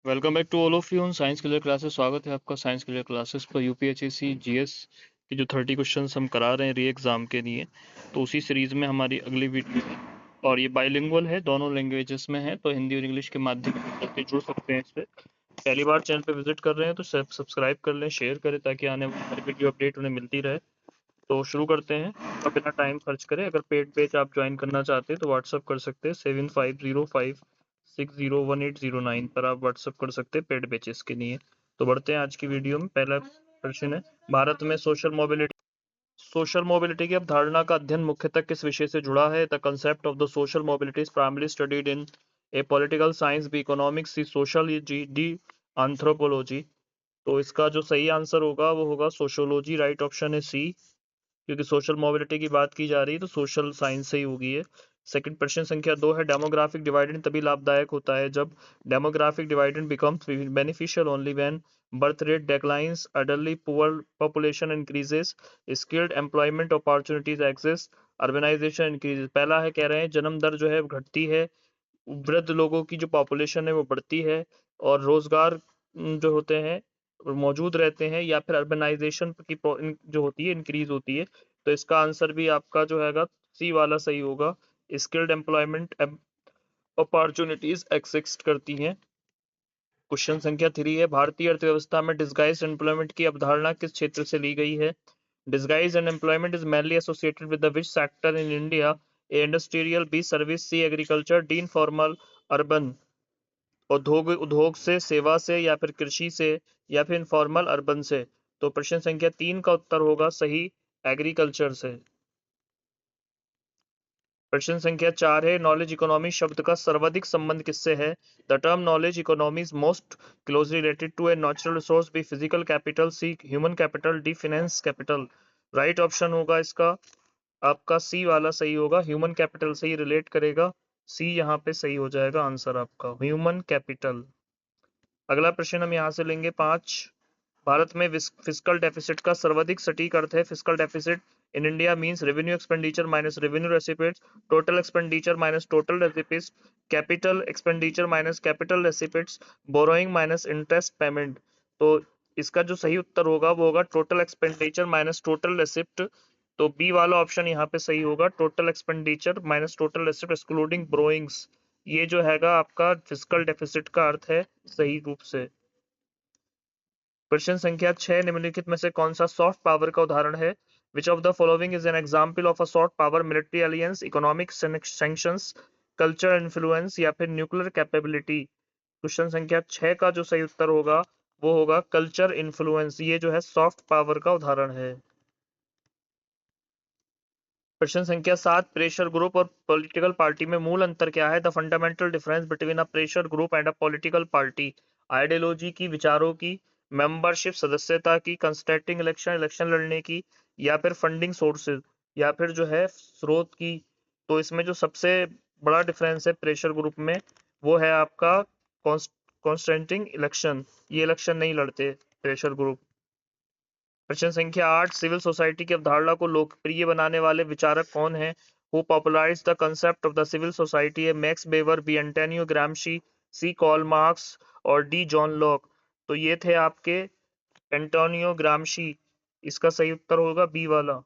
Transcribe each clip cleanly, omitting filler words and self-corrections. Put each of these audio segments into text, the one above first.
Welcome back to all of you on science clear classes. स्वागत है आपका science clear classes पर। UPHSC GS की जो 30 क्वेश्चंस हम करा रहे हैं री एग्ज़ाम के लिए, तो उसी सीरीज़ में हमारी अगली वीडियो है। और ये बाइलिंगुअल है, दोनों लैंग्वेजेस में है, तो हिंदी और इंग्लिश के माध्यम से करके जुड़ सकते हैं इससे। पहली बार चैनल पे विजिट कर रहे हैं तो सब्सक्राइब कर लें, शेयर करें, ताकि आने वाली हर वीडियो अपडेट उन्हें मिलती रहे। तो शुरू करते हैं और बिना टाइम खर्च करें। अगर पेड बैच आप ज्वाइन करना चाहते हैं तो व्हाट्सअप कर सकते हैं 7505601809 पर। आप व्हाट्सअप कर सकते हैं पेड बैचेस के लिए। तो बढ़ते हैं आज की वीडियो में। पहला प्रश्न है, भारत में सोशल मोबिलिटी की अवधारणा का अध्ययन मुख्यतः किस विषय से जुड़ा है? The concept of the social mobility is primarily studied in a political science, b economics, c sociology, d anthropology. तो इसका जो सही आंसर होगा वो होगा सोशियोलॉजी। राइट ऑप्शन है सी, क्योंकि सोशल मोबिलिटी की बात की जा रही है तो सोशल साइंस से ही होगी है। सेकंड प्रश्न संख्या 2 है, डेमोग्राफिक डिवाइडेंड तभी लाभदायक होता है जब demographic dividend becomes beneficial only when birth rate declines, elderly poor population increases, skilled employment opportunities exist, urbanisation increases. पहला है, कह रहे हैं जन्म दर जो है घटती है, वृद्ध लोगों की जो पॉपुलेशन है वो बढ़ती है, और रोजगार जो होते हैं वो मौजूद रहते हैं, या फिर अर्बनाइजेशन की जो होती है इंक्रीज होती है। तो इसका आंसर भी आपका जो हैगा सी वाला सही होगा। स्किल्ड एम्प्लॉयमेंट अपॉर्चुनिटीज एक्सिस्ट करती हैं। क्वेश्चन संख्या 3 है, भारतीय अर्थव्यवस्था में डिसगाइज्ड एम्प्लॉयमेंट की अवधारणा किस क्षेत्र से ली गई है? Disguised employment is mainly associated with the which sector in India? A industrial, B service, C agriculture, D informal urban। उद्योग से, सेवा से, या फिर कृषि से, या फिर इनफॉर्मल अर्बन से। तो प्रश्न संख्या 3 का उत्तर होगा सही, एग्रीकल्चर से। प्रश्न संख्या 4 है, नॉलेज इकोनॉमी शब्द का सर्वाधिक संबंध किससे है? The term knowledge economy is most closely related to A natural resource, B physical capital, C human capital, D finance capital. Right option होगा इसका आपका सी वाला सही होगा, ह्यूमन कैपिटल से ही रिलेट करेगा। सी यहाँ पे सही हो जाएगा आंसर आपका, ह्यूमन कैपिटल। अगला प्रश्न हम यहाँ से लेंगे 5। भारत में फिस्कल डेफिसिट का सर्वाधिक सटीक अर्थ है? Fiscal deficit in India means revenue expenditure minus revenue receipts, total expenditure minus total receipts, capital expenditure minus capital receipts, borrowing minus interest payment. तो इसका जो सही उत्तर होगा वो होगा total expenditure minus total receipt. तो बी वाला ऑप्शन यहाँ पे सही होगा, total expenditure minus total receipt excluding borrowings. ये जो हैगा आपका फिस्कल डेफिसिट का अर्थ है सही रूप से। प्रश्न संख्या 6, निम्नलिखित में से कौन सा सॉफ्ट पावर का उदाहरण है? Which of the following is an example of a soft power? Military alliance, economic sanctions, culture influence, या फिर न्यूक्लियर कैपेबिलिटी। क्वेश्चन संख्या 6 का जो सही उत्तर होगा वो होगा कल्चर इन्फ्लुएंस। ये जो है सॉफ्ट पावर का उदाहरण है। प्रश्न संख्या 7, प्रेशर ग्रुप और पॉलिटिकल पार्टी में मूल अंतर क्या है? The fundamental difference between a pressure group and a political party. Ideology की, विचारों की, मेंबरशिप सदस्यता की, कंस्टेंटिंग इलेक्शन इलेक्शन लड़ने की, या फिर फंडिंग सोर्सेज, या फिर जो है स्रोत की। तो इसमें जो सबसे बड़ा डिफरेंस है प्रेशर ग्रुप में वो है आपका कॉन्स्टेंटिंग इलेक्शन। ये इलेक्शन नहीं लड़ते प्रेशर ग्रुप। प्रश्न संख्या 8, सिविल सोसाइटी की अवधारणा को लोकप्रिय बनाने वाले विचारक कौन हैं? Who popularise the concept of the civil society? है Max Weber, B Antonio Gramsci, C Karl Marx, और डी जॉन लॉक। तो ये थे आपके एंटोनियो ग्राम्शी। इसका सही उत्तर होगा बी वाला।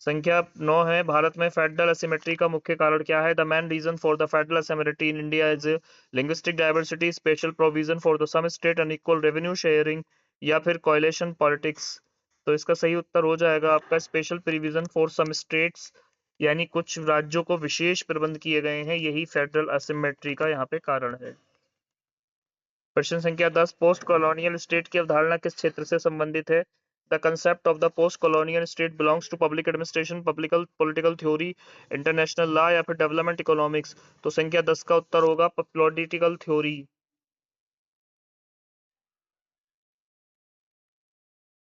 संख्या 9 है, भारत में फेडरल असिमेट्री का मुख्य कारण क्या है? The main reason for the federal asymmetry in India is linguistic diversity, special provision for the some state, unequal revenue sharing, या फिर कोएलिशन पॉलिटिक्स। तो इसका सही उत्तर हो जाएगा आपका special provision for some states, यानी कुछ राज्यों को विशेष प्रबंध किए गए हैं, यही फेडरल असिमेट्री का यहाँ पे कारण है। प्रश्न संख्या 10, पोस्ट कॉलोनियल स्टेट की अवधारणा किस क्षेत्र से संबंधित है? The concept of the post colonial state belongs to public administration, public political theory, international law, या फिर डेवलपमेंट इकोनॉमिक्स। तो संख्या 10 का उत्तर होगा पॉलिटिकल थ्योरी।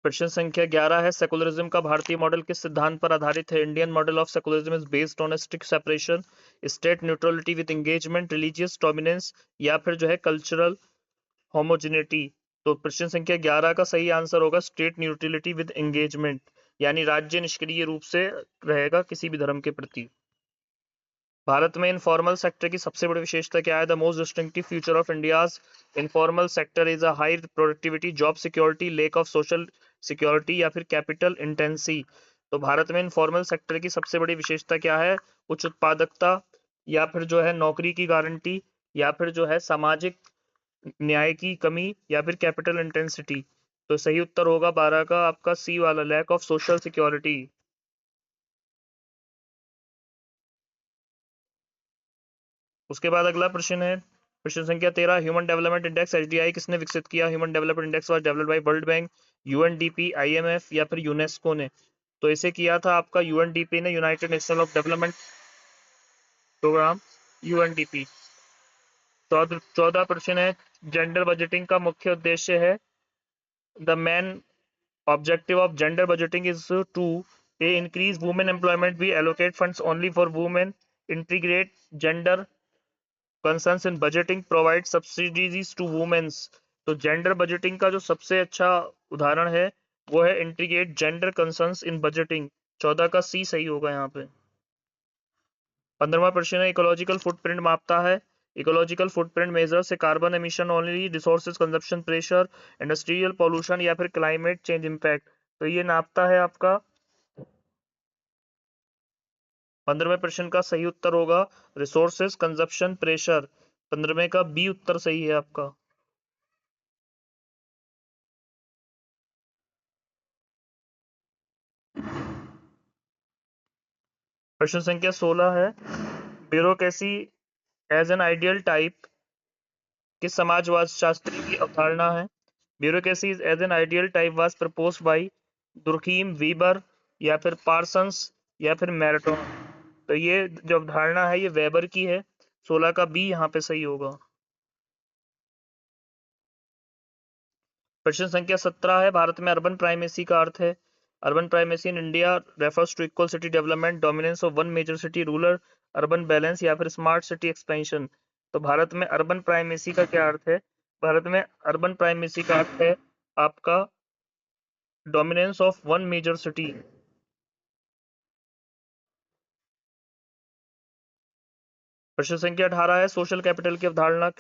प्रश्न संख्या 11 है, सेकुलरिज्म का भारतीय मॉडल किस सिद्धांत पर आधारित है? Indian model of secularism is based on strict separation, state neutrality with engagement, religious dominance, या फिर जो है कल्चरल होमोजेनिटी। तो प्रश्न संख्या 11 का सही आंसर होगा स्टेट न्यूट्रलिटी विद एंगेजमेंट, यानी राज्य निष्क्रिय रूप से रहेगा किसी भी धर्म के प्रति। भारत में इनफॉर्मल सेक्टर की सबसे बड़ी विशेषता क्या है? The most distinctive feature of India's informal sector is a high productivity, job security, lake of social security या फिर कैपिटल इंटेंसी। तो भारत में इनफॉर्मल सेक्टर की सबसे बड़ी विशेषता क्या है? उच्च उत्पादकता, या फिर जो है नौकरी की गारंटी, या फिर जो है सामाजिक न्याय की कमी, या फिर कैपिटल इंटेंसिटी। तो सही उत्तर होगा 12 का आपका सी वाला, लैक ऑफ सोशल सिक्योरिटी। उसके बाद अगला प्रश्न है प्रश्न संख्या 13, ह्यूमन डेवलपमेंट इंडेक्स एचडीआई किसने विकसित किया? Human development index was developed by world bank, UNDP, IMF या फिर यूनेस्को ने। तो इसे किया था आपका यूएनडीपी ने, united national of development programme, UNDP. 14 प्रश्न है, जेंडर बजटिंग का मुख्य उद्देश्य है? The main objective of gender budgeting is to a increase women employment, we allocate funds only for women, integrate gender concerns in budgeting, provide subsidies to women। तो gender budgeting का जो सबसे अच्छा उदाहरण है वो है इंटीग्रेट जेंडर कंसर्न्स इन budgeting. 14 का सी सही होगा यहाँ पे। 15वां प्रश्न है, इकोलॉजिकल फुटप्रिंट मापता है? इकोलॉजिकल फुटप्रिंट मेजर्स से carbon emission only, resources consumption, pressure, industrial pollution या फिर क्लाइमेट चेंज इम्पैक्ट। तो ये नापता है आपका 15वें प्रश्न का सही उत्तर होगा रिसोर्सेज कंजप्शन प्रेशर। 15वें का बी उत्तर सही है आपका। प्रश्न संख्या 16 है, bureaucracy as an ideal type किस समाजवाद शास्त्री की अवधारणा है? Bureaucracy as an ideal type was proposed by Durkheim, Weber या फिर पार्सन्स या फिर मैराटन। तो ये जो अवधारणा है ये वेबर की है। 16 का बी यहाँ पे सही होगा। प्रश्न संख्या 17 है, भारत में अर्बन प्राइमेसी का अर्थ है? Urban primacy in India refers to equal city development, dominance of one major city, rural urban balance या फिर स्मार्ट सिटी एक्सपेंशन। तो भारत में अर्बन प्राइमेसी का क्या अर्थ है? भारत में अर्बन प्राइमेसी का अर्थ है आपका dominance of one major city. प्रश्न संख्या 18 है, सोशल कैपिटल की अवधारणा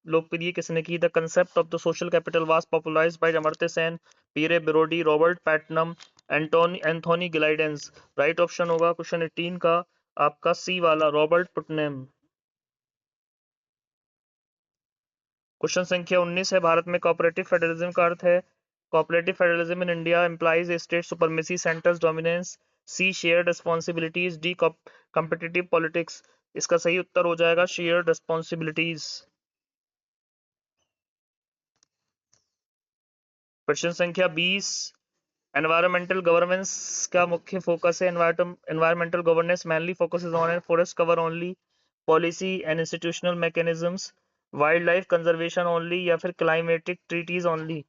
लोकप्रिय किसने की? The concept of the social capital was popularised by Amartya Sen, Pierre Bourdieu, Robert Putnam, Anthony Giddens. Right option होगा क्वेश्चन 18 का आपका सी वाला, रॉबर्ट पुटनम। क्वेश्चन संख्या 19 है, भारत में कोऑपरेटिव फेडरलिज्म का अर्थ है? Cooperative federalism in India implies a state supremacy, centers dominance, C shared responsibilities, D competitive politics. इसका सही उत्तर हो जाएगा शेयर्ड रिस्पॉन्सिबिलिटीज। प्रश्न संख्या 20, एनवायरमेंटल गवर्नेंस का मुख्य फोकस है? Environmental governance mainly focuses on forest cover only, policy and institutional mechanisms, wildlife conservation only या फिर climatic treaties only।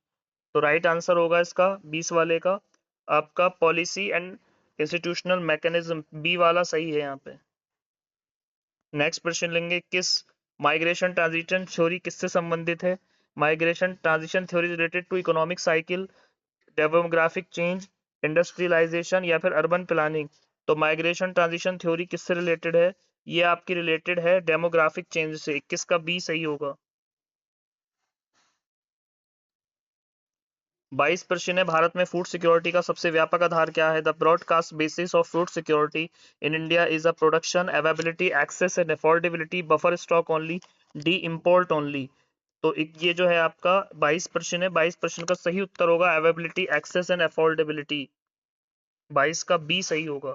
तो राइट आंसर होगा इसका 20 वाले का आपका policy and institutional mechanism, B वाला सही है यहाँ पे। नेक्स्ट प्रश्न लेंगे, किस माइग्रेशन ट्रांजिशन थ्योरी किससे संबंधित है? Migration transition theory related to economic cycle, demographic change, industrialisation या फिर अर्बन प्लानिंग। तो माइग्रेशन ट्रांजिशन थ्योरी किससे रिलेटेड है? ये आपकी रिलेटेड है डेमोग्राफिक चेंज से। 21 का बी सही होगा। 22 प्रश्न है, भारत में फूड सिक्योरिटी का सबसे व्यापक आधार क्या है? The broadcast basis of food security in India is A production, availability, access and affordability, buffer stock only, D import only. तो ये जो है आपका 22 प्रश्न है, 22 प्रश्न का सही उत्तर होगा अवेलेबिलिटी, एक्सेस एंड अफोर्डेबिलिटी। 22 का बी सही होगा।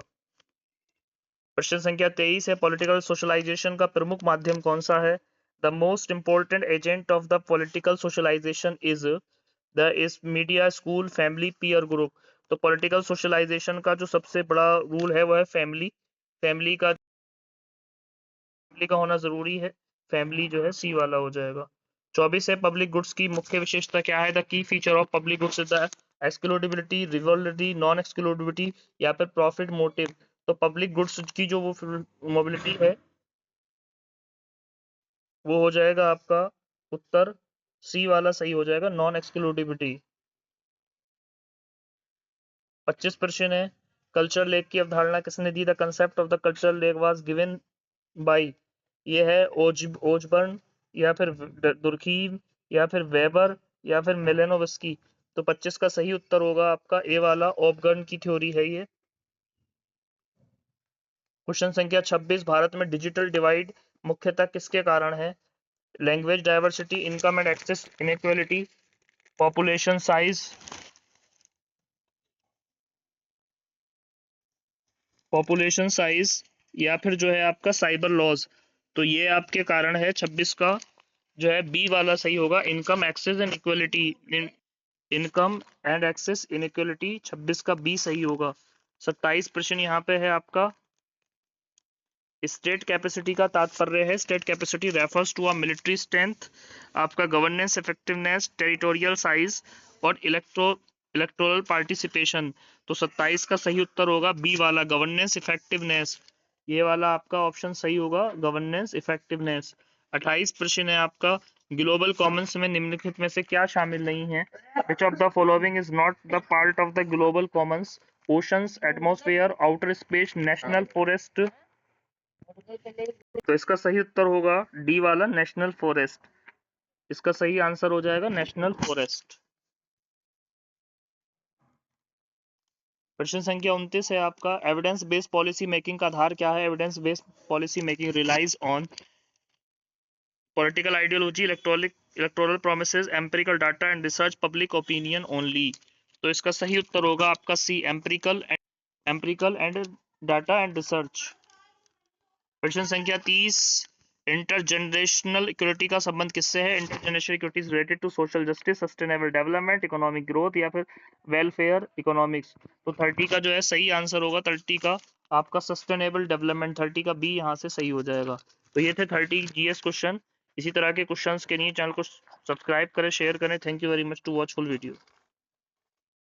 प्रश्न संख्या 23 है, पॉलिटिकल सोशलाइजेशन का प्रमुख माध्यम कौन सा है? The most important agent of the political socialisation is the is media, school, family, peer group. तो पॉलिटिकल सोशलाइजेशन का जो सबसे बड़ा रूल है वो है फैमिली। फैमिली का होना जरूरी है। फैमिली जो है सी वाला हो जाएगा। 24 है, पब्लिक गुड्स की मुख्य विशेषता क्या है? The key feature of public goods is the excludability, rivalry, non excludability या फिर प्रॉफिट मोटिव। तो पब्लिक गुड्स की जो वो मोबिलिटी है वो हो जाएगा आपका उत्तर सी वाला सही हो जाएगा, नॉन एक्सक्लूडिबिलिटी। 25 प्रश्न है, कल्चर लेक की अवधारणा किसने दी? The concept of the cultural lag was given by, ये है ओजबर्न या फिर दुर्खीम या फिर वेबर या फिर मिलेनोवस्की। तो 25 का सही उत्तर होगा आपका ए वाला, ओपगर्न की थ्योरी है ये। क्वेश्चन संख्या 26, भारत में डिजिटल डिवाइड मुख्यतः किसके कारण है? Language diversity, income and access inequality, population size, या फिर जो है आपका साइबर लॉज। तो ये आपके कारण है 26 का जो है बी वाला सही होगा, income access and equality. Income and access inequality 26 का बी सही होगा। 27 प्रश्न यहाँ पे है आपका, स्टेट कैपेसिटी का तात्पर्य है, state capacity refers to a military strength, आपका गवर्नेंस इफेक्टिवनेस, टेरिटोरियल साइज और इलेक्टोरल पार्टिसिपेशन। तो 27 का सही उत्तर होगा बी वाला, गवर्नेंस इफेक्टिवनेस। ये वाला आपका ऑप्शन सही होगा, गवर्नेंस इफेक्टिवनेस। 28 प्रश्न है आपका, ग्लोबल कॉमन्स में निम्नलिखित में से क्या शामिल नहीं है? Which of the following is not the part of the global Commons? Oceans, atmosphere, outer space, national forest. तो इसका सही उत्तर होगा डी वाला, नेशनल फॉरेस्ट। इसका सही आंसर हो जाएगा नेशनल फॉरेस्ट। प्रश्न संख्या 29 है आपका, एविडेंस बेस्ड पॉलिसी मेकिंग का आधार क्या है? Evidence based policy making relies on political ideology, electoral promises, empirical data and research, public opinion only. तो इसका सही उत्तर होगा आपका C, empirical and data and research. प्रश्न संख्या 30, इंटरजेनरेशनल इक्विटी का संबंध किससे है? Intergenerational equity is related to social justice, sustainable development, economic growth या फिर वेलफेयर इकोनॉमिक्स। तो 30 का जो है सही आंसर होगा, 30 का आपका सस्टेनेबल डेवलपमेंट, 30 का बी यहाँ से सही हो जाएगा। तो ये थे 30 जीएस क्वेश्चन। इसी तरह के क्वेश्चंस के लिए चैनल को सब्सक्राइब करें, शेयर करें। Thank you very much to watch full video.